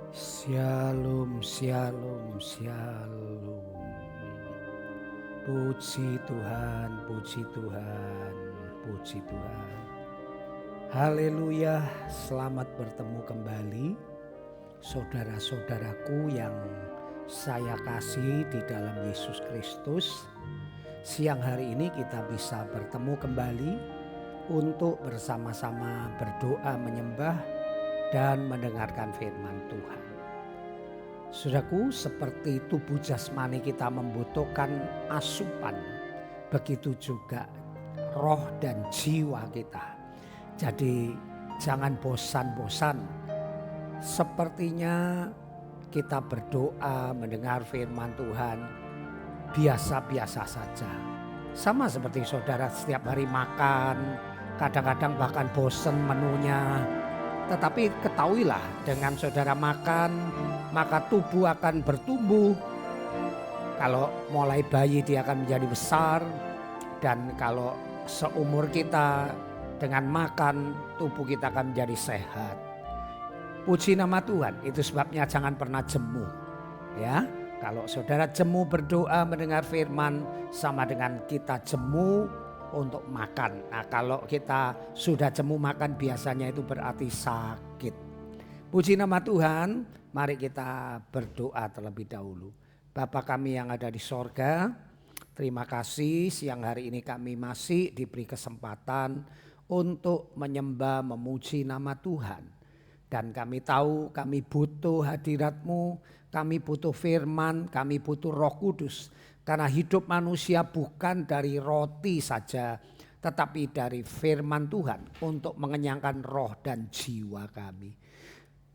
Shalom, shalom, shalom. Puji Tuhan, puji Tuhan, puji Tuhan. Haleluya, selamat bertemu kembali saudara-saudaraku yang saya kasih di dalam Yesus Kristus. Siang hari ini kita bisa bertemu kembali untuk bersama-sama berdoa, menyembah dan mendengarkan firman Tuhan. Saudaraku, seperti tubuh jasmani kita membutuhkan asupan, begitu juga roh dan jiwa kita. Jadi jangan bosan-bosan. Sepertinya kita berdoa, mendengar firman Tuhan biasa-biasa saja. Sama seperti saudara setiap hari makan, kadang-kadang bahkan bosan menunya. Tetapi ketahuilah, dengan saudara makan maka tubuh akan bertumbuh. Kalau mulai bayi dia akan menjadi besar. Dan kalau seumur kita dengan makan tubuh kita akan menjadi sehat. Puji nama Tuhan, itu sebabnya jangan pernah jemu. Ya, kalau saudara jemu berdoa mendengar firman sama dengan kita jemu untuk makan. Nah, kalau kita sudah jemu makan biasanya itu berarti sakit. Puji nama Tuhan, mari kita berdoa terlebih dahulu. Bapa kami yang ada di sorga, terima kasih siang hari ini kami masih diberi kesempatan untuk menyembah, memuji nama Tuhan. Dan kami tahu kami butuh hadirat-Mu, kami butuh firman, kami butuh Roh Kudus. Karena hidup manusia bukan dari roti saja, tetapi dari firman Tuhan untuk mengenyangkan roh dan jiwa kami.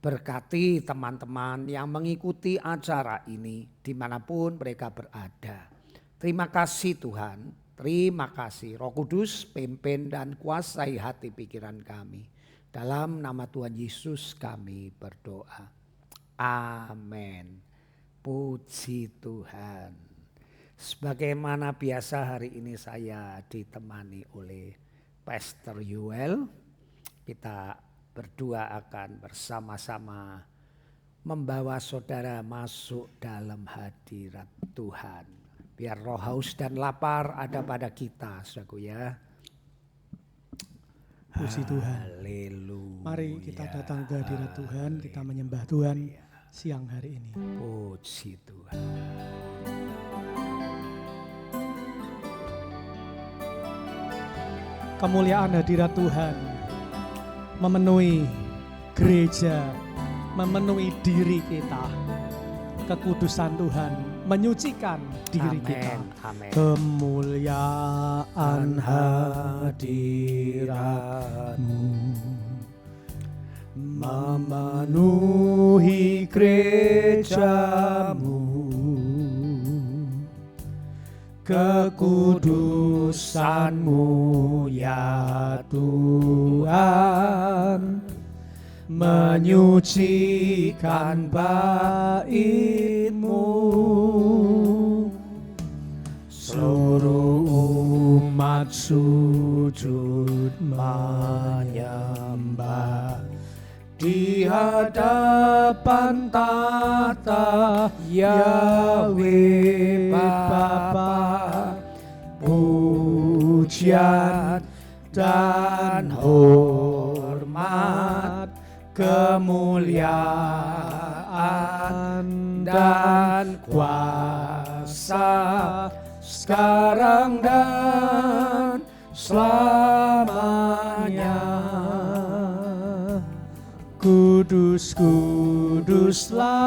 Berkati teman-teman yang mengikuti acara ini dimanapun mereka berada. Terima kasih Tuhan, terima kasih Roh Kudus pimpin dan kuasai hati pikiran kami. Dalam nama Tuhan Yesus kami berdoa. Amin. Puji Tuhan. Sebagaimana biasa hari ini saya ditemani oleh Pastor Yuel. Kita berdua akan bersama-sama membawa saudara masuk dalam hadirat Tuhan. Biar roh haus dan lapar ada pada kita, saudaraku ya. Puji Tuhan. Haleluya. Mari kita datang ke hadirat Tuhan, kita menyembah Tuhan siang hari ini. Puji Tuhan. Kemuliaan hadirat Tuhan memenuhi gereja, memenuhi diri kita. Kekudusan Tuhan menyucikan diri kita. Amin. Kemuliaan hadirat-Mu memenuhi gereja-Mu. Kekudusan-Mu ya Tuhan menyucikan bait-Mu. Seluruh umat sujud menyembah di hadapan tata Yahweh Bapa. Pujian dan hormat, kemuliaan dan kuasa sekarang dan selamanya. Kudus, kuduslah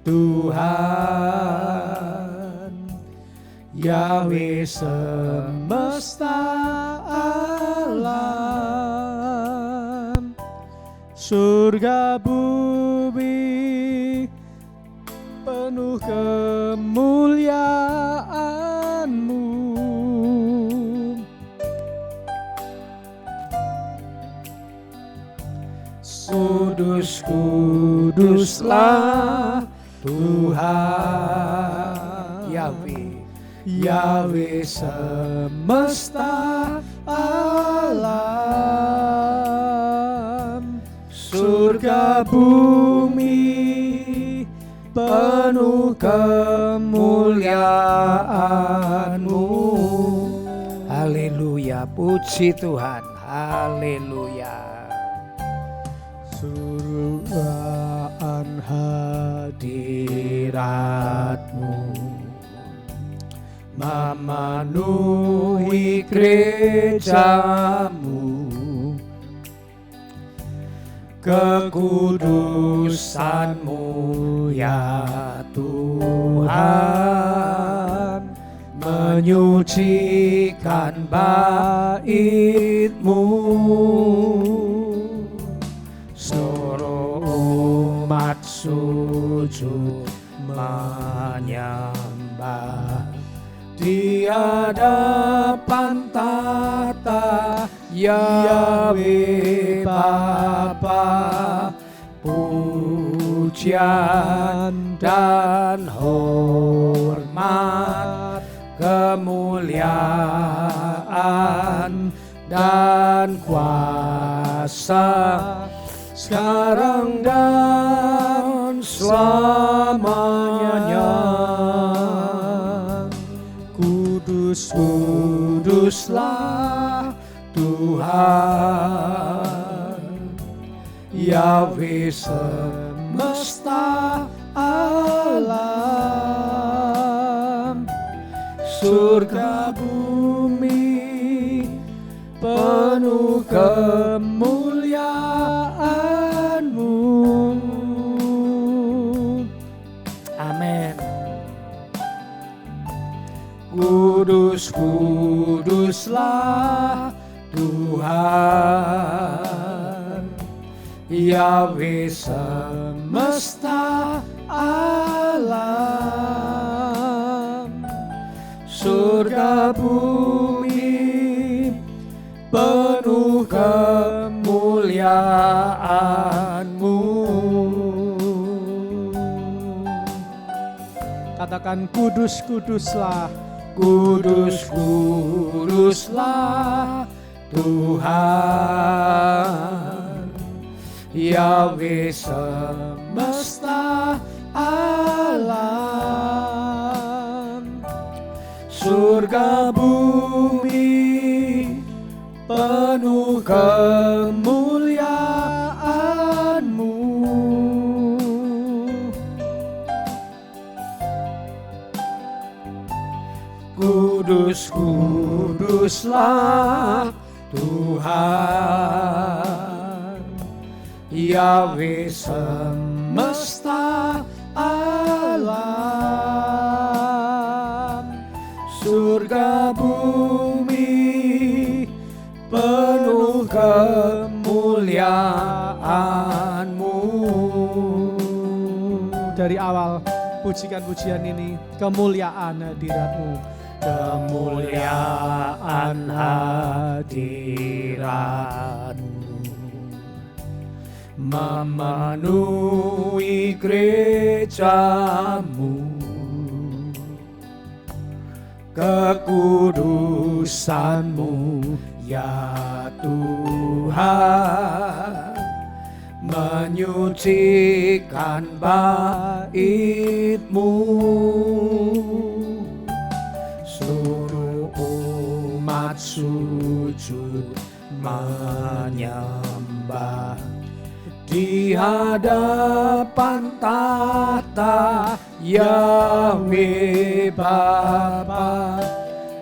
Tuhan, Yahweh semesta alam. Surga bumi penuh kemuliaan-Mu. Kudus, kuduslah Tuhan, Yahweh semesta alam. surga bumi penuh kemuliaan-Mu. Haleluya, puji Tuhan, haleluya. Surgaan hadirat-Mu memenuhi gereja-Mu. Kekudusan-Mu ya Tuhan menyucikan bait-Mu. Seluruh umat sujud menyembah di hadapan tata Yahweh Bapa. Pujian dan hormat, kemuliaan dan kuasa sekarang dan selamanya. Kudus, kuduslah Tuhan, Yahweh semesta alam. Surga bumi penuh kemuliaan-Mu. Amin. Kudus, kuduslah Tuhan, Yahweh semesta alam. Surga bumi penuh kemuliaan-Mu. Katakan kudus, kuduslah. Kudus, kuduslah Tuhan, Yahweh semesta alam. Surga bumi penuh kemuliaan-Mu. Kudus, kuduslah Tuhan, Yahweh semesta alam. Surga bumi penuh kemuliaan-Mu. Dari awal pujikan pujian ini, kemuliaan hadirat-Mu. Kemuliaan hadirat-Mu memenuhi gereja-Mu. Kekudusan-Mu ya Tuhan menyucikan bait-Mu. Seluruh umat sujud menyembah di hadapan tata Yahweh Bapa.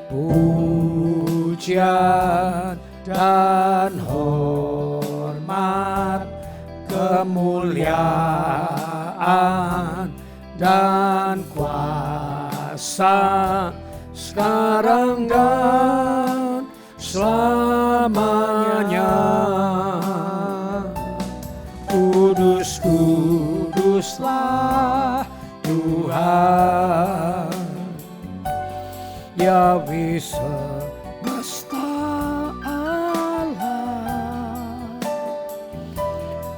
Pujian dan hormat, kemuliaan dan kuasa sekarang dan selamanya. Kudus, kuduslah Tuhan, Yahweh semesta alam.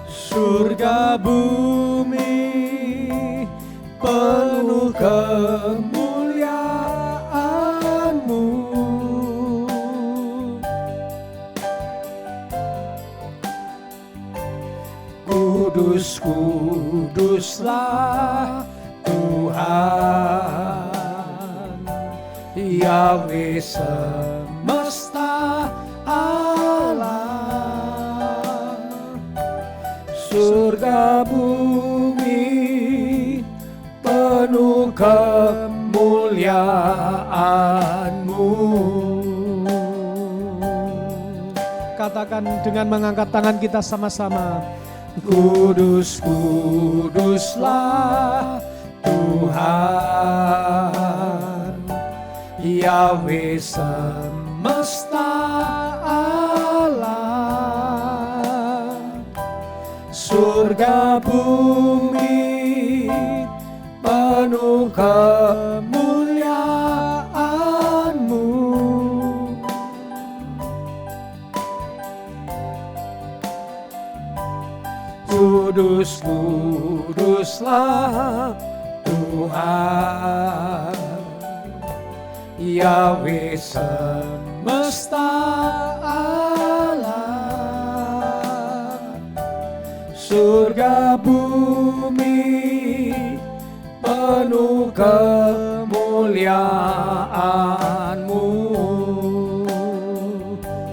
Surga bumi penuh kemuliaan-Mu. Kudus, kuduslah Tuhan, Yahweh semesta alam. Surga bumi penuh kemuliaan-Mu. Katakan dengan mengangkat tangan kita sama-sama. Kudus, kuduslah Tuhan, Yahweh semesta alam. Surga bumi penuh kemuliaan-Mu. Kudus, kuduslah Tuhan, Yahweh semesta alam. Surga bumi penuh kemuliaan-Mu.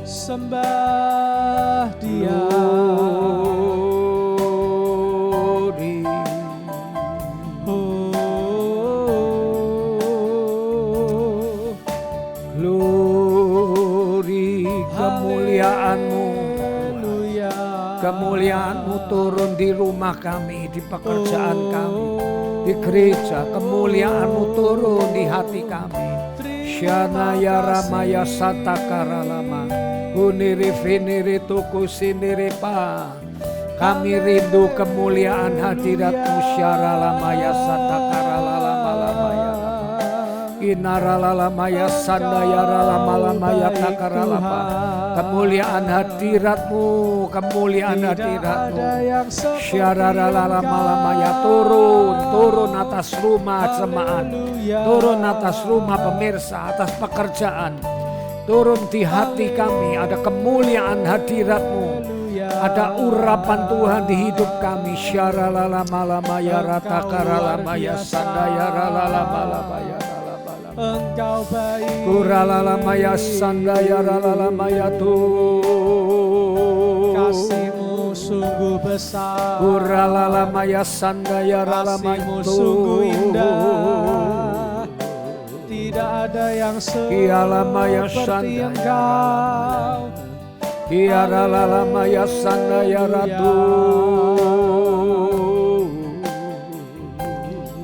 Sembah Dia. Kemuliaan-Mu turun di rumah kami, di pekerjaan kami, di gereja. Kemuliaan-Mu turun di hati kami. Shanaya ramaya satakaralama uniri finiri tuku siniri pa. Kami rindu kemuliaan hadirat-Mu. Syaralamaya satakaralama lamaya inaralamaya sandaya ralamaya takaralama. Kemuliaan hadirat-Mu, kemuliaan hadirat-Mu. Syararalamaya turun atas rumah jemaat, turun atas rumah pemirsa, atas pekerjaan, turun di hati kami. Ada kemuliaan hadirat-Mu, ada urapan Tuhan di hidup kami. Syararalamaya ratakaralamaya sandaya ralamaya. Engkau baik. Kuralalamaya sandaya ralamaya Tuh. Kasih-Mu sungguh besar. Kuralalamaya sandaya ralamaya Kasih-Mu Tuh. sungguh indah. Tidak ada yang seperti Engkau. Kiaralamaya sandaya ratu.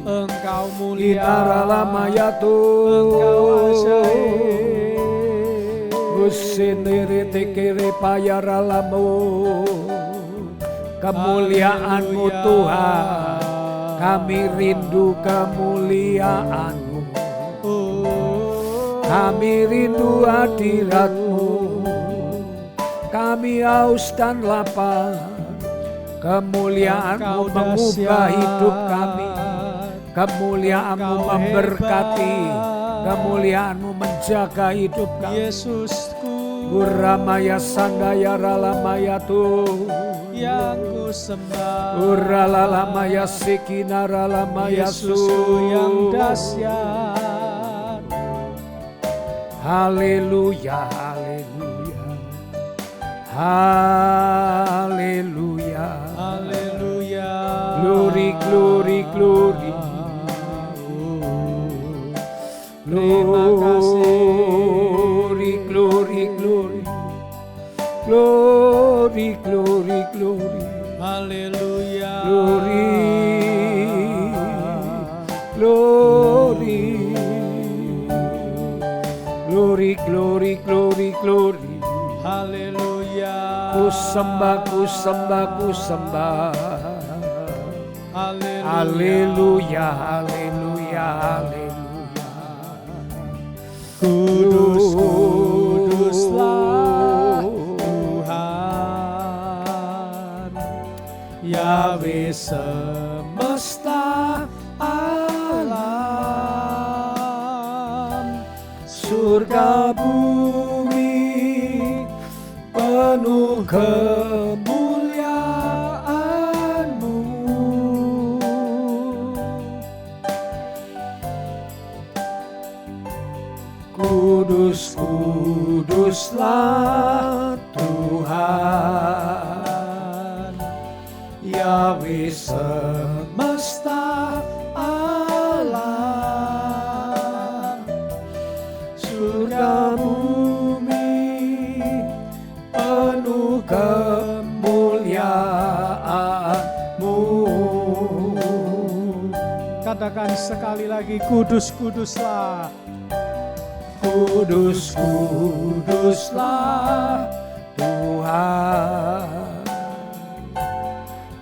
Engkau mulia, Kiaralamaya Engkau Tuh. ajaib. Usiniri tikiri payaralamu. Kemuliaan-Mu Tuhan, kami rindu kemuliaan-Mu. Kami rindu hadirat-Mu. Kami haus dan lapar. Kemuliaan-Mu mengubah hidup kami. Kemuliaan-Mu memberkati. Kemuliaan-Mu menjaga hidup kami. Yesusku, Uramaya sandaya ralamaya Tuh. yang ku sembah. Uralamaya sikinaralamaya Yesusku yang dahsyat. Haleluya, haleluya, haleluya, Haleluya. glory, glory, glory, Terima kasih. glory, glory, glory, glory, glory, glory, Haleluya. glory, glory, glory, glory, glory, glory. Haleluya. Ku sembah, ku sembah, ku sembah. Haleluya, haleluya, haleluya. Kudus, kuduslah Tuhan, Yahweh semesta alam. Surga bumi penuh kemuliaan-Mu. kuduslah Tuhan, Yahweh semesta alam, surga bumi penuh kemuliaan-Mu. Katakan sekali lagi, kudus, kuduslah. Kudus, kuduslah Tuhan,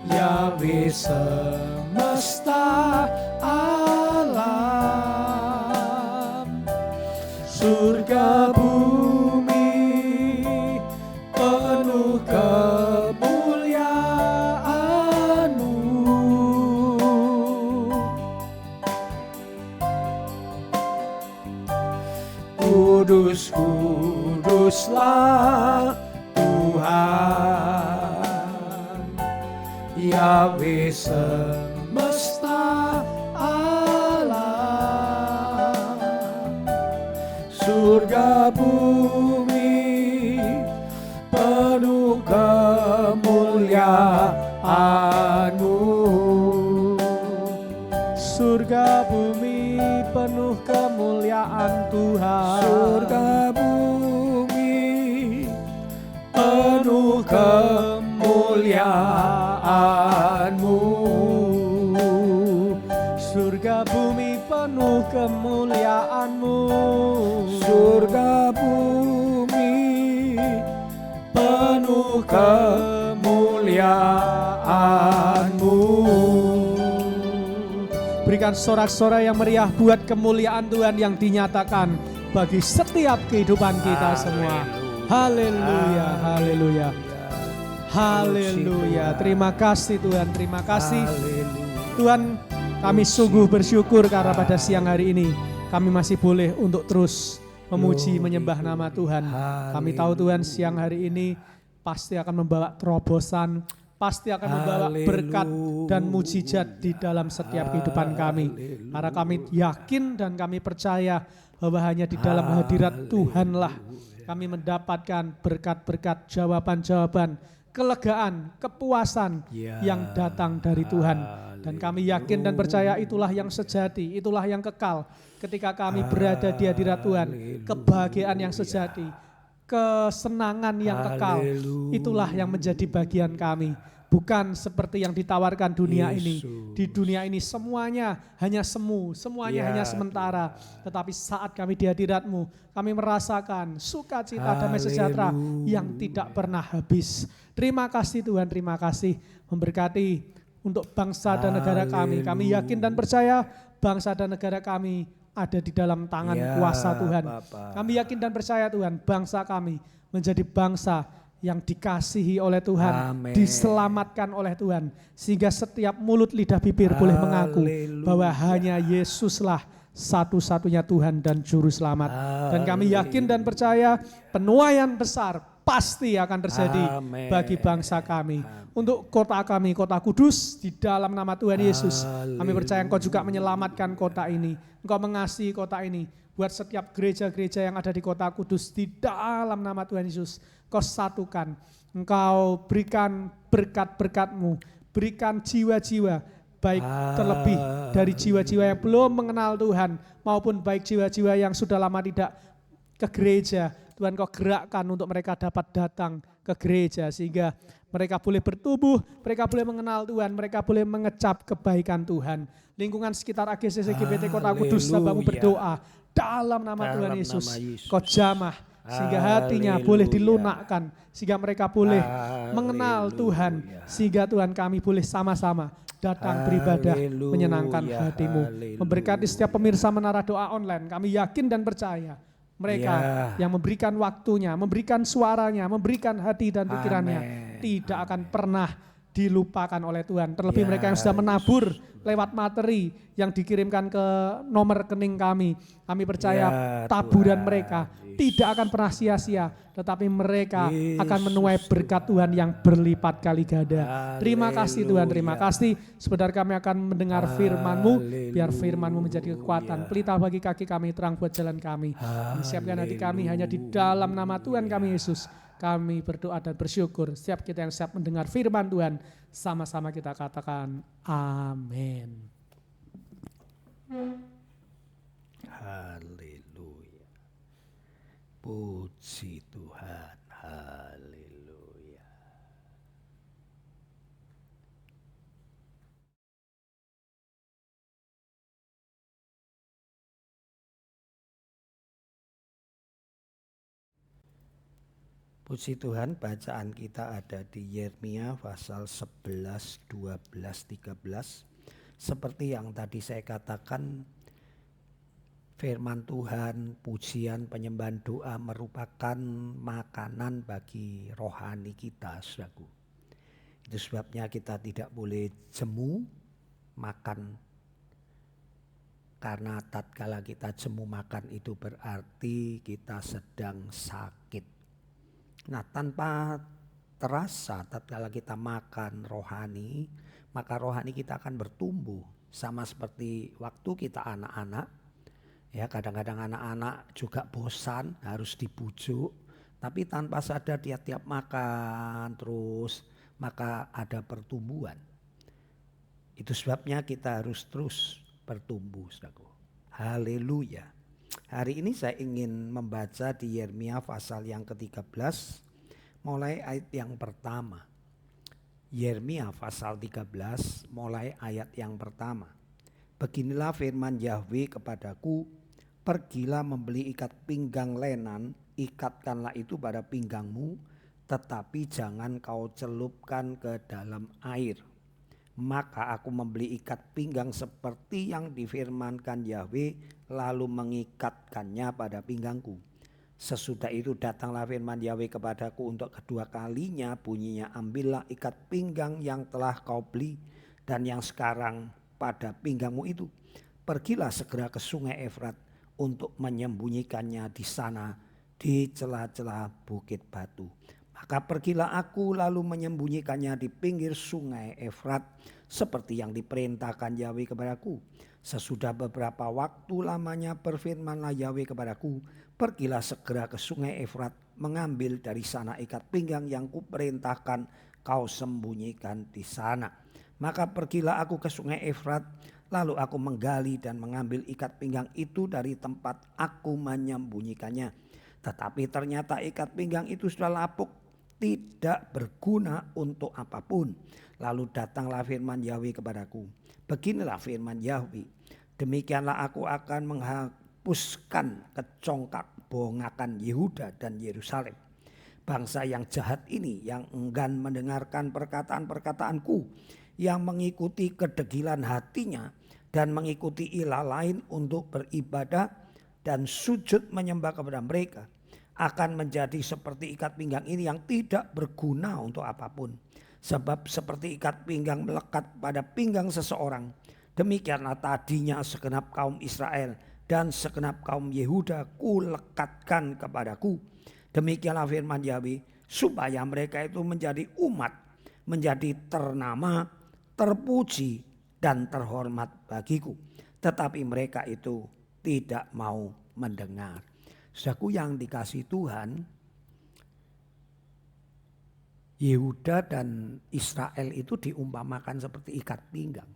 Yahweh semesta alam, surga bumi penuh kemuliaan-Mu. Kudus, kuduslah Tuhan, Yahweh semesta alam, surga bumi penuh kemuliaan-Mu. Surga bumi penuh kemuliaan Tuhan. Surga bumi penuh kemuliaan-Mu. Surga bumi penuh kemuliaan-Mu. Surga bumi penuh kemuliaan-Mu. Berikan sorak-sorai yang meriah buat kemuliaan Tuhan yang dinyatakan bagi setiap kehidupan kita semua. Haleluya, haleluya, haleluya. Terima kasih Tuhan, terima kasih Tuhan. Kami sungguh bersyukur karena pada siang hari ini kami masih boleh untuk terus memuji, menyembah nama Tuhan. Kami tahu Tuhan siang hari ini pasti akan membawa terobosan, pasti akan membawa berkat dan mujizat di dalam setiap kehidupan kami. Karena kami yakin dan kami percaya bahwa hanya di dalam hadirat Tuhanlah kami mendapatkan berkat-berkat, jawaban-jawaban, kelegaan, kepuasan yang datang dari Tuhan. Dan kami yakin dan percaya itulah yang sejati, itulah yang kekal. Ketika kami berada di hadirat Tuhan, kebahagiaan yang sejati, kesenangan yang kekal, itulah yang menjadi bagian kami. Bukan seperti yang ditawarkan dunia ini. Di dunia ini semuanya hanya semu, semuanya hanya sementara. Tetapi saat kami di hadirat-Mu, kami merasakan sukacita, damai sejahtera yang tidak pernah habis. Terima kasih Tuhan, terima kasih memberkati untuk bangsa dan negara kami. Kami yakin dan percaya bangsa dan negara kami ada di dalam tangan kuasa Tuhan. Kami yakin dan percaya Tuhan, bangsa kami menjadi bangsa yang dikasihi oleh Tuhan, diselamatkan oleh Tuhan, sehingga setiap mulut lidah bibir boleh mengaku bahwa hanya Yesuslah satu-satunya Tuhan dan Juru Selamat. Dan kami yakin dan percaya penuaian besar pasti akan terjadi bagi bangsa kami. Untuk kota kami, kota Kudus, di dalam nama Tuhan Yesus, kami percaya Engkau juga menyelamatkan kota ini. Engkau mengasihi kota ini. Buat setiap gereja-gereja yang ada di kota Kudus, di dalam nama Tuhan Yesus, Kau satukan, Engkau berikan berkat-berkat-Mu, berikan jiwa-jiwa, baik terlebih dari jiwa-jiwa yang belum mengenal Tuhan, maupun baik jiwa-jiwa yang sudah lama tidak ke gereja. Tuhan Kau gerakkan untuk mereka dapat datang ke gereja, sehingga mereka boleh bertumbuh, mereka boleh mengenal Tuhan, mereka boleh mengecap kebaikan Tuhan. Lingkungan sekitar AGCC GPT Kota Kudus, Hamba-Mu berdoa, dalam nama Tuhan Yesus, Kau jamah, sehingga hatinya boleh dilunakkan, sehingga mereka boleh mengenal Tuhan, sehingga Tuhan kami boleh sama-sama datang beribadah menyenangkan hati-Mu. Memberkati setiap pemirsa Menara Doa Online, kami yakin dan percaya mereka yang memberikan waktunya, memberikan suaranya, memberikan hati dan pikirannya, tidak akan pernah dilupakan oleh Tuhan. Terlebih mereka yang sudah menabur lewat materi yang dikirimkan ke nomor rekening kami. Kami percaya taburan mereka tidak akan pernah sia-sia, tetapi mereka akan menuai berkat Tuhan yang berlipat kali ganda. Terima kasih Tuhan, terima kasih. Sebentar kami akan mendengar firman-Mu, biar firman-Mu menjadi kekuatan. Pelita bagi kaki kami, terang buat jalan kami. Kami siapkan hati kami hanya di dalam nama Tuhan kami Yesus. Kami berdoa dan bersyukur. Setiap kita yang siap mendengar firman Tuhan, sama-sama kita katakan amin. Haleluya. Puji Tuhan. Haleluya. Puji Tuhan, bacaan kita ada di Yeremia pasal 11, 12, 13. Seperti yang tadi saya katakan, firman Tuhan, pujian, penyembahan, doa merupakan makanan bagi rohani kita, saudaraku. Itu sebabnya kita tidak boleh jemu makan, karena tatkala kita jemu makan itu berarti kita sedang sakit. Nah, tanpa terasa tatkala kita makan rohani, maka rohani kita akan bertumbuh. Sama seperti waktu kita anak-anak, ya kadang-kadang anak-anak juga bosan, harus dibujuk. Tapi tanpa sadar dia tiap makan terus, maka ada pertumbuhan. Itu sebabnya kita harus terus bertumbuh, saudaraku. Haleluya. Hari ini saya ingin membaca di Yeremia pasal yang ke-13 mulai ayat yang pertama. Yeremia pasal 13 mulai ayat yang pertama. Beginilah firman Yahweh kepadaku, pergilah membeli ikat pinggang lenan, ikatkanlah itu pada pinggangmu, tetapi jangan kau celupkan ke dalam air. Maka aku membeli ikat pinggang seperti yang difirmankan Yahweh, lalu mengikatkannya pada pinggangku. Sesudah itu datanglah firman Yahweh kepadaku untuk kedua kalinya, bunyinya, ambillah ikat pinggang yang telah kau beli dan yang sekarang pada pinggangmu itu. Pergilah segera ke sungai Efrat untuk menyembunyikannya di sana di celah-celah bukit batu. Maka pergilah aku lalu menyembunyikannya di pinggir sungai Efrat seperti yang diperintahkan Yahweh kepadaku. Sesudah beberapa waktu lamanya berfirmanlah Yahweh kepadaku, pergilah segera ke sungai Efrat, mengambil dari sana ikat pinggang yang kuperintahkan kau sembunyikan di sana. Maka pergilah aku ke sungai Efrat, lalu aku menggali dan mengambil ikat pinggang itu dari tempat aku menyembunyikannya. Tetapi ternyata ikat pinggang itu sudah lapuk, tidak berguna untuk apapun. Lalu datanglah firman Yahweh kepadaku, beginilah firman Yahweh, demikianlah aku akan menghapuskan kecongkak bongakan Yehuda dan Yerusalem. Bangsa yang jahat ini yang enggan mendengarkan perkataan-perkataanku, yang mengikuti kedegilan hatinya dan mengikuti ilah lain untuk beribadah dan sujud menyembah kepada mereka, akan menjadi seperti ikat pinggang ini yang tidak berguna untuk apapun. Sebab seperti ikat pinggang melekat pada pinggang seseorang, demikianlah tadinya segenap kaum Israel dan segenap kaum Yehuda kulekatkan kepadaku. Demikianlah firman Yahweh, supaya mereka itu menjadi umat, menjadi ternama, terpuji dan terhormat bagiku. Tetapi mereka itu tidak mau mendengar. Saudaraku yang dikasihi Tuhan, Yehuda dan Israel itu diumpamakan seperti ikat pinggang.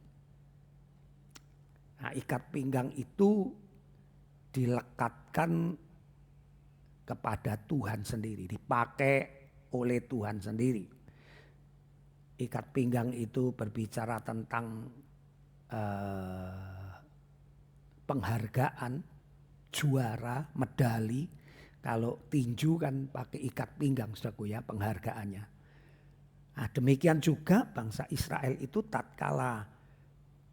Nah, ikat pinggang itu dilekatkan kepada Tuhan sendiri, dipakai oleh Tuhan sendiri. Ikat pinggang itu berbicara tentang penghargaan, juara, medali. Kalau tinju kan pakai ikat pinggang, saudaraku ya, penghargaannya. Nah, demikian juga bangsa Israel itu tatkala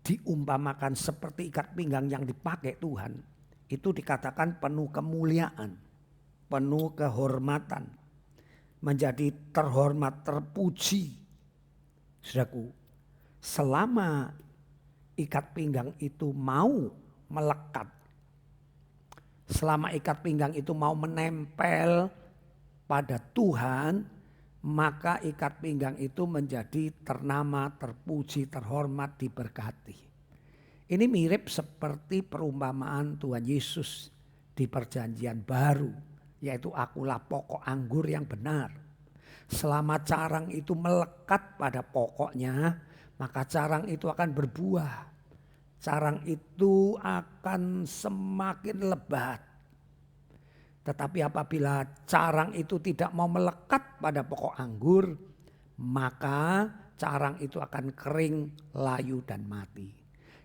diumpamakan seperti ikat pinggang yang dipakai Tuhan, itu dikatakan penuh kemuliaan, penuh kehormatan, menjadi terhormat, terpuji. Saudaraku, selama ikat pinggang itu mau melekat Selama ikat pinggang itu mau menempel pada Tuhan, maka ikat pinggang itu menjadi ternama, terpuji, terhormat, diberkati. Ini mirip seperti perumpamaan Tuhan Yesus di perjanjian baru, yaitu akulah pokok anggur yang benar. Selama carang itu melekat pada pokoknya, maka carang itu akan berbuah. Carang itu akan semakin lebat. Tetapi apabila carang itu tidak mau melekat pada pokok anggur, maka carang itu akan kering, layu dan mati.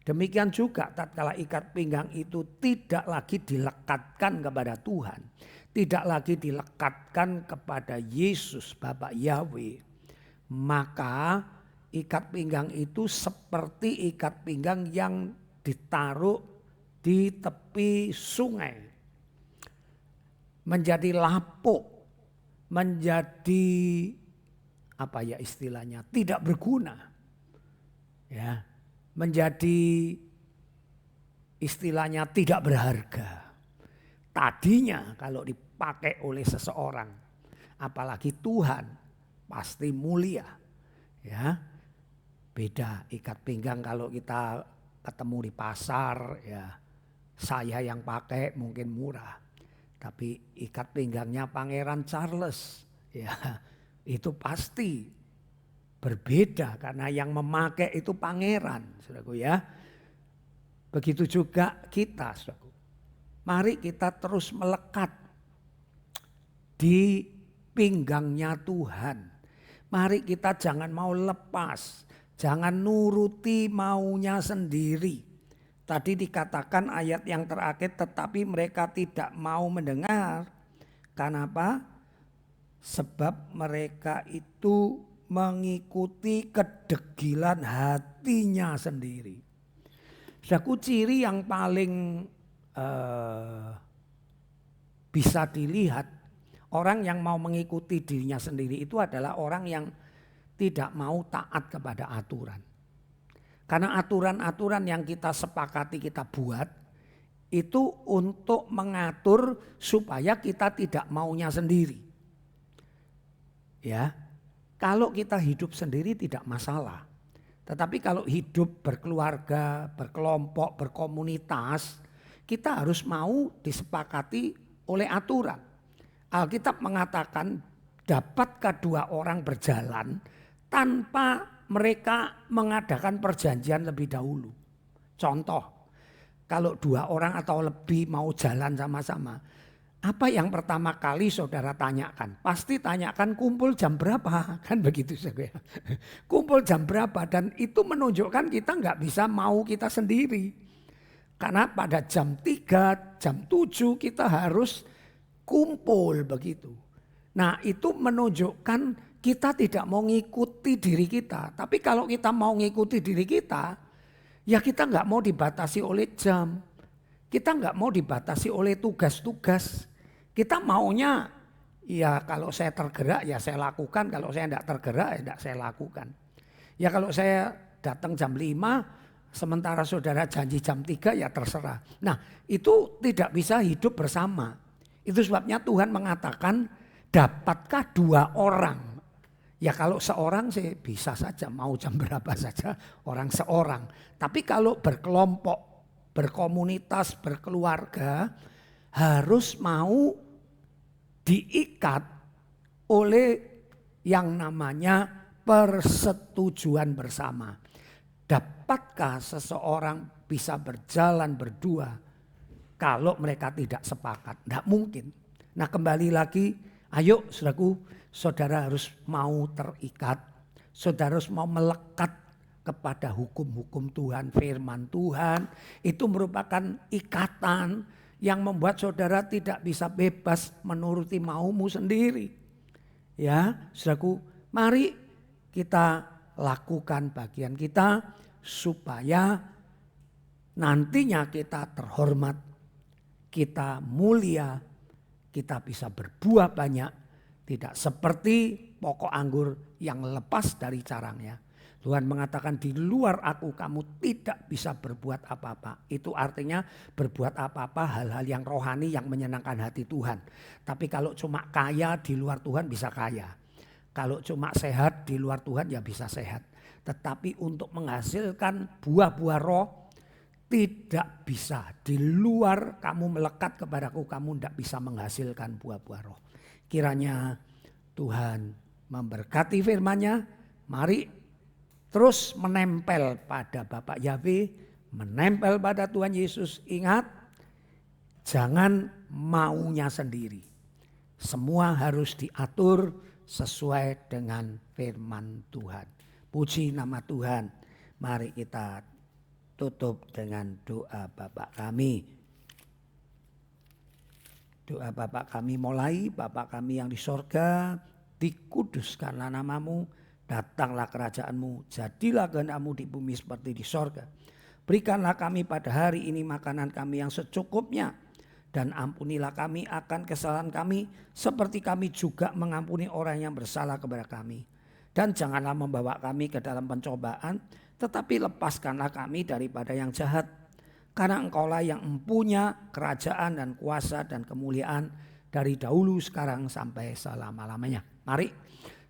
Demikian juga tatkala ikat pinggang itu tidak lagi dilekatkan kepada Tuhan, tidak lagi dilekatkan kepada Yesus Bapa Yahweh, maka ikat pinggang itu seperti ikat pinggang yang ditaruh di tepi sungai. Menjadi lapuk, menjadi apa ya istilahnya, tidak berguna. Ya, menjadi istilahnya tidak berharga. Tadinya kalau dipakai oleh seseorang, apalagi Tuhan, pasti mulia. Ya, beda ikat pinggang kalau kita ketemu di pasar, ya saya yang pakai mungkin murah. Tapi ikat pinggangnya Pangeran Charles, ya itu pasti berbeda karena yang memakai itu pangeran, saudaraku ya. Begitu juga kita, saudaraku. Mari kita terus melekat di pinggangnya Tuhan. Mari kita jangan mau lepas, jangan nuruti maunya sendiri. Tadi dikatakan ayat yang terakhir, tetapi mereka tidak mau mendengar. Kenapa? Sebab mereka itu mengikuti kedegilan hatinya sendiri. Saudaraku, ciri yang paling bisa dilihat orang yang mau mengikuti dirinya sendiri itu adalah orang yang tidak mau taat kepada aturan. Karena aturan-aturan yang kita sepakati kita buat itu untuk mengatur supaya kita tidak maunya sendiri. Ya, kalau kita hidup sendiri tidak masalah. Tetapi kalau hidup berkeluarga, berkelompok, berkomunitas, kita harus mau disepakati oleh aturan. Alkitab mengatakan dapatkah dua orang berjalan tanpa mereka mengadakan perjanjian lebih dahulu. Contoh, kalau dua orang atau lebih mau jalan sama-sama, apa yang pertama kali saudara tanyakan? Pasti tanyakan kumpul jam berapa, kan begitu saja. Kumpul jam berapa, dan itu menunjukkan kita nggak bisa mau kita sendiri. Karena pada jam 3, jam 7 kita harus kumpul begitu. Nah itu menunjukkan kita tidak mau ngikuti diri kita. Tapi kalau kita mau ngikuti diri kita, ya kita nggak mau dibatasi oleh jam. Kita nggak mau dibatasi oleh tugas-tugas. Kita maunya, ya kalau saya tergerak ya saya lakukan. Kalau saya tidak tergerak ya tidak saya lakukan. Ya kalau saya datang jam 5, sementara saudara janji jam 3 ya terserah. Nah itu tidak bisa hidup bersama. Itu sebabnya Tuhan mengatakan dapatkah dua orang. Ya kalau seorang sih bisa saja, mau jam berapa saja orang seorang. Tapi kalau berkelompok, berkomunitas, berkeluarga harus mau diikat oleh yang namanya persetujuan bersama. Dapatkah seseorang bisa berjalan berdua kalau mereka tidak sepakat? Tidak mungkin. Nah kembali lagi, ayo saudaraku, saudara harus mau terikat, saudara harus mau melekat kepada hukum-hukum Tuhan, firman Tuhan. Itu merupakan ikatan yang membuat saudara tidak bisa bebas menuruti maumu sendiri. Ya, saudaraku, mari kita lakukan bagian kita supaya nantinya kita terhormat, kita mulia, kita bisa berbuah banyak. Tidak seperti pokok anggur yang lepas dari carangnya. Tuhan mengatakan di luar aku kamu tidak bisa berbuat apa-apa. Itu artinya berbuat apa-apa hal-hal yang rohani yang menyenangkan hati Tuhan. Tapi kalau cuma kaya di luar Tuhan bisa kaya. Kalau cuma sehat di luar Tuhan ya bisa sehat. Tetapi untuk menghasilkan buah-buah roh tidak bisa. Di luar kamu melekat kepadaku, kamu tidak bisa menghasilkan buah-buah roh. Kiranya Tuhan memberkati firman-Nya. Mari terus menempel pada Bapak Yahweh, menempel pada Tuhan Yesus. Ingat, jangan maunya sendiri. Semua harus diatur sesuai dengan firman Tuhan. Puji nama Tuhan. Mari kita tutup dengan doa Bapa kami. Doa Bapa kami mulai, Bapa kami yang di sorga, dikuduskanlah namamu, datanglah kerajaanmu, jadilah kehendak-mu di bumi seperti di sorga. Berikanlah kami pada hari ini makanan kami yang secukupnya, dan ampunilah kami akan kesalahan kami, seperti kami juga mengampuni orang yang bersalah kepada kami. Dan janganlah membawa kami ke dalam pencobaan, tetapi lepaskanlah kami daripada yang jahat. Karena Engkaulah yang mempunyai kerajaan dan kuasa dan kemuliaan dari dahulu sekarang sampai selama-lamanya. Mari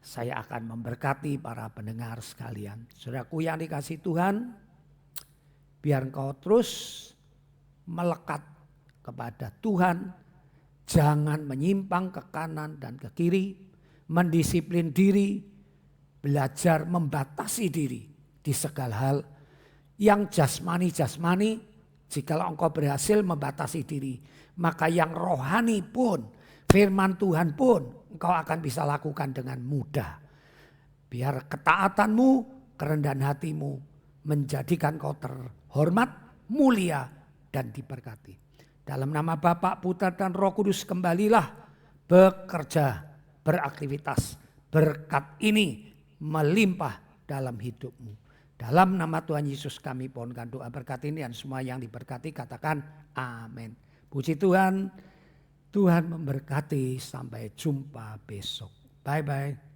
saya akan memberkati para pendengar sekalian. Saudaraku yang dikasihi Tuhan, biar engkau terus melekat kepada Tuhan. Jangan menyimpang ke kanan dan ke kiri. Mendisiplin diri. Belajar membatasi diri di segala hal. Yang jasmani-jasmani, jikalau engkau berhasil membatasi diri, maka yang rohani pun, firman Tuhan pun engkau akan bisa lakukan dengan mudah. Biar ketaatanmu, kerendahan hatimu menjadikan kau terhormat, mulia dan diberkati. Dalam nama Bapa, Putra dan Roh Kudus kembalilah bekerja, beraktivitas. Berkat ini melimpah dalam hidupmu. Dalam nama Tuhan Yesus kami pohonkan doa berkat ini, dan semua yang diberkati katakan amin. Puji Tuhan, Tuhan memberkati, sampai jumpa besok. Bye-bye.